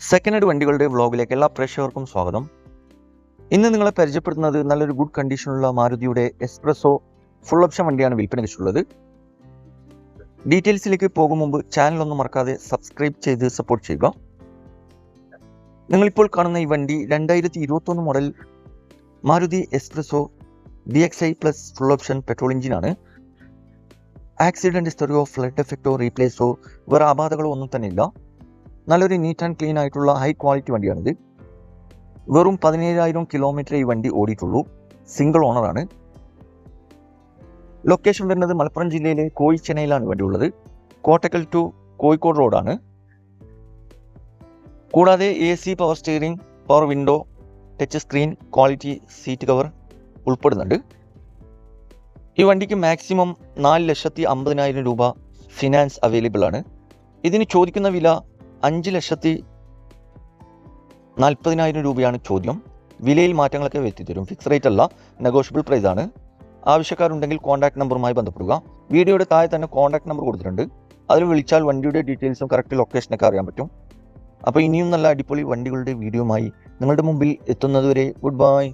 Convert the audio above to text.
Second hand വണ്ടികളുടെ വ്ളോഗിലേക്ക് എല്ലാ പ്രേക്ഷകർക്കും സ്വാഗതം. ഇന്ന് നിങ്ങളെ പരിചയപ്പെടുത്തുന്നത് നല്ലൊരു ഗുഡ് കണ്ടീഷനുള്ള മാരുതിയുടെ എസ്പ്രസോ ഫുൾ ഓപ്ഷൻ വണ്ടിയാണ് വിൽപ്പനയ്ക്കുള്ളത്. ഡീറ്റെയിൽസിലേക്ക് പോകും മുമ്പ് ചാനൽ ഒന്നും മറക്കാതെ സബ്സ്ക്രൈബ് ചെയ്ത് സപ്പോർട്ട് ചെയ്യുക. നിങ്ങളിപ്പോൾ കാണുന്ന ഈ വണ്ടി 2021 model Maruti S-Presso DXi plus full option petrol എഞ്ചിനാണ്. ആക്സിഡൻറ്റ് ഹിസ്റ്ററിയോ ഫ്ലഡ് എഫക്റ്റോ റീപ്ലേസോ വേറെ ആപാതകളോ ഒന്നും തന്നെ ഇല്ല. നല്ലൊരു നീറ്റ് ആൻഡ് ക്ലീൻ ആയിട്ടുള്ള ഹൈ ക്വാളിറ്റി വണ്ടിയാണിത്. വെറും 17,000 കിലോമീറ്റർ ഈ വണ്ടി ഓടിയിട്ടുള്ളൂ. സിംഗിൾ ഓണറാണ്. ലൊക്കേഷൻ വരുന്നത് മലപ്പുറം ജില്ലയിലെ കോയിച്ചെന്നൈയിലാണ് വണ്ടി ഉള്ളത്. കോട്ടക്കൽ ടു കോഴിക്കോട് റോഡാണ്. കൂടാതെ AC, power steering, power window, touch screen, quality seat cover ഉൾപ്പെടുന്നുണ്ട്. ഈ വണ്ടിക്ക് മാക്സിമം 4,50,000 രൂപ ഫിനാൻസ് അവൈലബിൾ ആണ്. ഇതിന് ചോദിക്കുന്ന വില 5,40,000 രൂപയാണ് ചോദ്യം. വിലയിൽ മാറ്റങ്ങളൊക്കെ വരുത്തിത്തരും. ഫിക്സ് റേറ്റ് അല്ല, നെഗോഷ്യബിൾ പ്രൈസ് ആണ്. ആവശ്യക്കാരുണ്ടെങ്കിൽ കോൺടാക്ട് നമ്പറുമായി ബന്ധപ്പെടുക. വീഡിയോയുടെ താഴെ തന്നെ കോൺടാക്ട് നമ്പർ കൊടുത്തിട്ടുണ്ട്. അതിൽ വിളിച്ചാൽ വണ്ടിയുടെ ഡീറ്റെയിൽസും കറക്റ്റ് ലൊക്കേഷനൊക്കെ അറിയാൻ പറ്റും. അപ്പോൾ ഇനിയും നല്ല അടിപൊളി വണ്ടികളുടെ വീഡിയോയുമായി നിങ്ങളുടെ മുമ്പിൽ എത്തുന്നതുവരെ ഗുഡ് ബൈ.